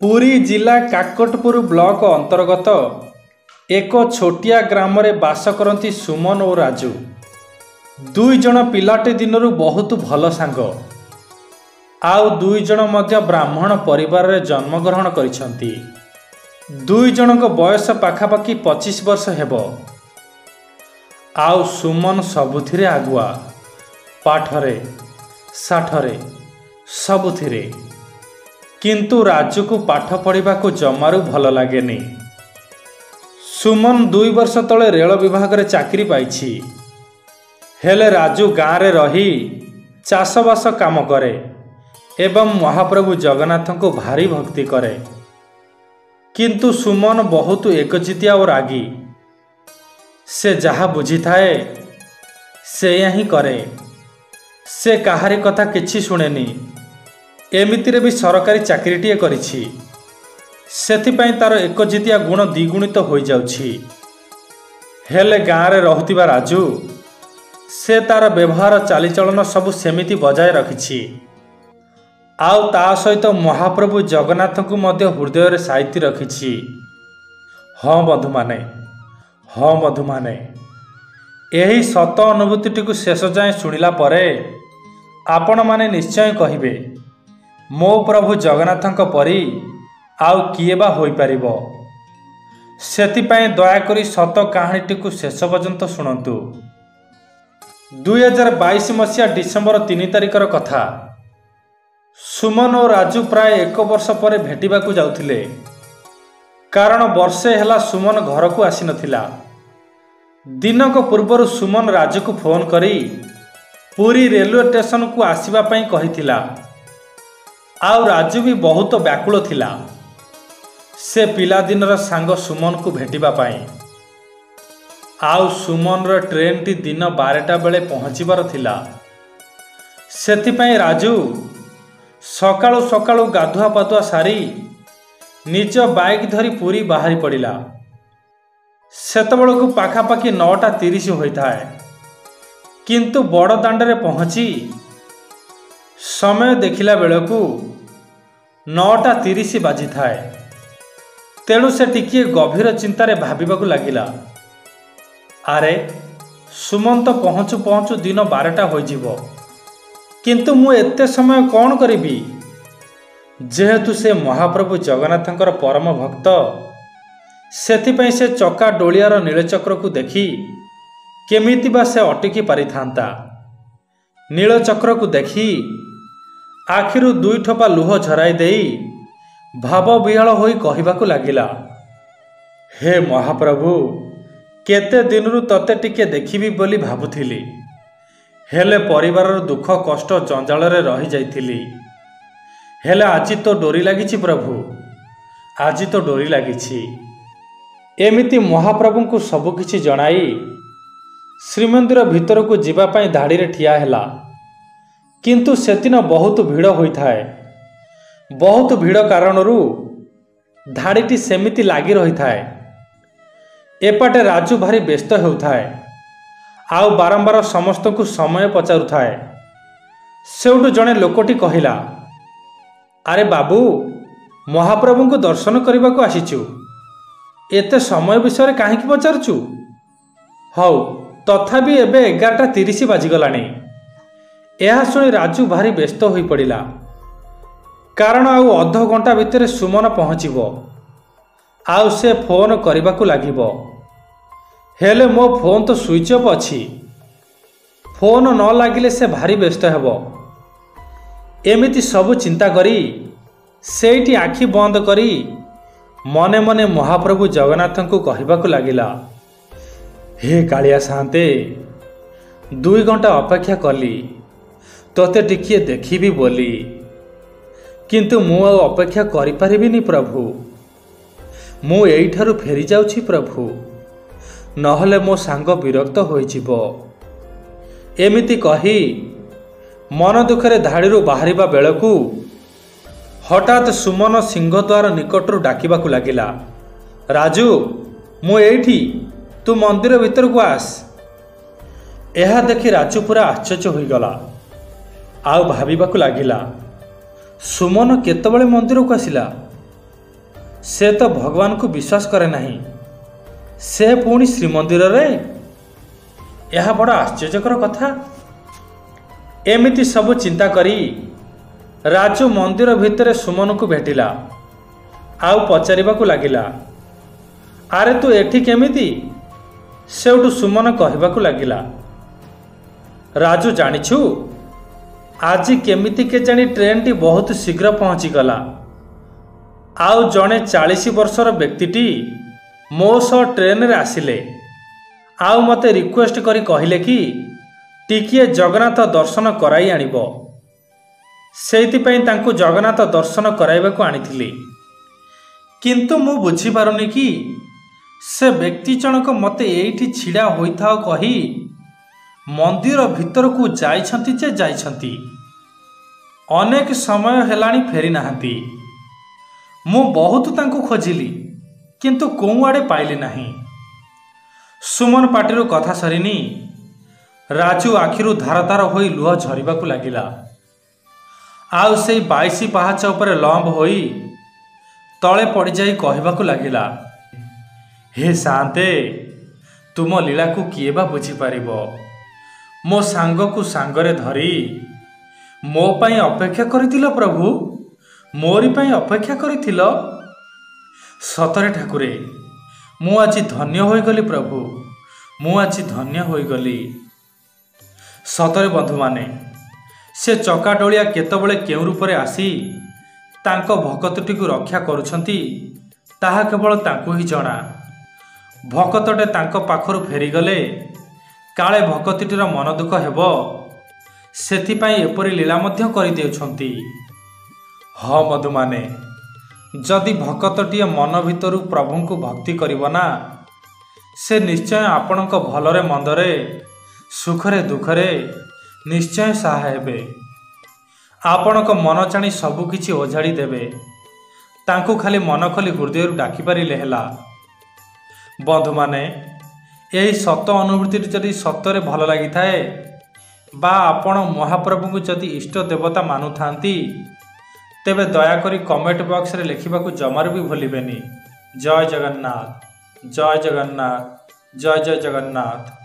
पुरी जिला काकटपुर ब्लॉक अंतर्गत एक छोटिया ग्राम रे बास करती सुमन और राजू। दुई जण पिलाटे दिनरू बहुत भल सांग। आउ दुई जण मध्य ब्राह्मण परिवार रे जन्म ग्रहण करिसंती। दुई जनक बयस पाखापाखि 25 वर्ष हेब। आउ सुमन सबुथिरे आगुआ, पाठरे साठरे सबुथिरे। किंतु राजू को पाठ पढ़ा को जमारू भल लगेनी। सुमन 2 वर्ष तले रेल विभाग रे चाकरी पाइछि। हेले राजू गाँव रे रही चाषबास काम करे एवं महाप्रभु जगन्नाथ को भारी भक्ति करे। किंतु सुमन बहुत एकजितिया और रागी। से जहा बुझी थाए से ही करे। से काहारी कथा किछि शुणेनी। एमितिरे भी सरकारी चाकरीटीए करिछि। सेथिपाई तार एकजितिया गुण द्विगुणित हो जाउछि। हेले गाँव रे रहुतिबा राजू से तार व्यवहार चालीचलन सब सेमिति बजाय रखिछि। आउ ता सहित महाप्रभु जगन्नाथ को मध्य हृदय रे साइति रखिछि। हाँ बंधुमाने, हाँ बंधुमाने, यही सत अनुभूति को शेष जाए शुणिला परे आपण माने निश्चय कहिबे मो प्रभु जगन्नाथ परी आउ किए बा होई परिबो। सेतिपाई दयाकरी सत कहानीटी को शेष पर्यंत शुणंतु। 2022 मसीहा डिसेम्बर 3 तारिखर कथा। सुमन और राजू प्राय 1 वर्ष पर भेटिबाकू जाउथिले। कारण वर्षे हेला सुमन घर को आसी नथिला। दिनक पूर्वर सुमन राजू को फोन करी पुरी रेलवे स्टेशन को आसीबा पई कहिथिला। आउ राजू भी बहुत व्याकुल थिला से पिलादिनर सांग सुमन को भेटिबा पाई। आउ सुमन रो ट्रेन टी दिन 12टा बेले पहुँचीबार थिला। सेथिपाई राजू सकाळु सकाळु गाधुआ पाधुआ सारी निज बाइक धरी पुरी बाहरी पड़िला। सेतबेलकू पाखापाखि 9:30 होइथाए। किंतु बड़ दांडरे पहुँची समय देखिला बेलकू 9:30 बाजी थाए। तेणु से टिकिए गभीर चिंतारे भाबिबाकू लागिला। आरे सुमन तो पहुँचु पहुँचु दिन 12टा होइजिबो। किंतु मु एते समय कौन करिबी। जेहेतु से महाप्रभु जगन्नाथंकर परम भक्त सेथिपाई से चका डोलियार नीलचक्र को देखी केमिति बा से अटकी पारिथांता। नीलचक्र को देखी आखिरु 2 ठोपा लुह झराई देई भाव विहल होई कहिबाकू लागिला, हे महाप्रभु केते दिनरु तते टिके देखिबी बोली भाबुथिली। हेले परिवारर दुख कष्ट जंजाल रे रही जाइथिली। हेले आजि तो डोरी लागिछि प्रभु, आजि तो डोरी लागिछि। एमिति महाप्रभु को सबु किछि जणाई श्रीमंदिर भीतर को जीवा पाई धाड़ी रे ठिया हेला। किंतु सेदिन बहुत भीड़ होइथाए। बहुत भीड़ कारणरू धाड़ीटी सेमिति लागी रही थाए। एपाटे राजू भारी व्यस्त होउथाए। आउ बारंबार समस्त को समय पचारू थाए। सेउटु जणे लोकटी कहिला, अरे बाबू महाप्रभु को दर्शन करने को आसीचु, एते समय विषय काहे पचारुचु। हौ तथापि एबे 11:30 बाजिगलानी। यह शुणी राजू भारी व्यस्त हो पड़ा। कारण आउ अध घंटा भितर सुमन पहुँचब। आउ से फोन करने को लागिबो। हेले मो फोन तो स्विच ऑफ अच्छी। फोन न लागिले से भारी व्यस्त हेबो। एमिति सबु चिंता करी सेठी आखि बंद करी मने मने महाप्रभु जगन्नाथ को कहबाकू लागिला, हे कालिया सान्ते 2 घंटा अपेक्षा कली तोते टिकिए देखिबी बोली। किंतु मु अपेक्षा करि परिबिनी प्रभु। मु एइठारु फेरी जाउछि प्रभु, नहले मो सांग विरक्त होइजिबो। एमिति कही मन दुखरे धाड़ीरू बाहरिबा बेलकू हठात सुमन सिंहद्वार निकटरू डाकिबाकू लागिला, राजू मु एइठी, तू मंदिर भीतर को आस। यह देखि राजू पूरा आश्चर्य होइगला। आउ भाबिबाकू लागिला, सुमन केतबेले मंदिर को आसिला से तो भगवान को विश्वास करे नहीं, से पुणी श्रीमंदिर रे। यह बड़ आश्चर्यकर कथा। एमिति सब चिंता करी राजू मंदिर भितर सुमन को भेटिला। आउ पचारिबाकू लागिला, आरे तू एठी केमिति? सेउठु सुमन कहिबाकू लागिला, राजू जानिछु आज केमिति के जानी ट्रेन टी बहुत शीघ्र पहुँची गला। आउ जड़े 40 वर्षर व्यक्तिटी मो सह ट्रेन रे आसिले। आउ मते रिक्वेस्ट करी कहिले कि टिकिए जगन्नाथ दर्शन कराई आनिबो। सेइथिपई तांकु जगन्नाथ दर्शन कराइबाकू आनिथिली। किंतु मु बुझी पारुनी कि से व्यक्ति जनक मते एठी छिड़ा होइथाओ कही मंदिर भितर को जाइछंती जे जाइछंती, अनेक समय हेलाणी फेरी नाहंती। मु बहुत तांकु खोजिली किंतु कोउ आड़े पाइली नाही। सुमन पाटिरु कथा सरिनी राजू आखिरु धार धार होई लुह झरिबाकू लागिला। आउ सेई 22 पाहाच उपरे लंब होई तले पड़ जाई कहबाकू लागिला, हे शांते, तुम लीला को किए बा बुझी पारिबो? मो सांग को सांगरे धरी मो पाई अपेक्षा करिथिलो प्रभु, मोरी पाई अपेक्षा करिथिलो। सतरे ठाकुरे, मु आज धन्य होई गली प्रभु, मु आज धन्य होई गली। सतरे बंधु माने, से चकाटोलिया केतबेले केउ रूपरे आसी तांको भक्तटी को रक्षा करुछंती ताहा केवल तांको ही जଣା। भक्तटे तांको पाखरु फेरीगले काले भक्तटीर मन दुख हेबो, सेथिपाई एपरि लीला मध्य करि देउछंती। ह मधुमाने, जदि भक्तटीए मन भितरु प्रभु को भक्ति करिबो ना, से निश्चय आपणक भलरे मंदरे सुखरे दुखरे निश्चय सहाय हेबे। आपणक मन जानी सबु किछि ओझाड़ी देबे। तांको खाली मन खोली हृदय डाकी पारिले हेला। बंधु माने, यही सत अनुभूति जदि सतरे भल लगी थाए बा आपण महाप्रभु को जदि इष्ट देवता मानु थांती, तेबे दया करी कमेंट बॉक्स रे लिखिबाकू जमार भी भूलिबेनी। जय जगन्नाथ, जय जगन्नाथ, जय जय जगन्नाथ।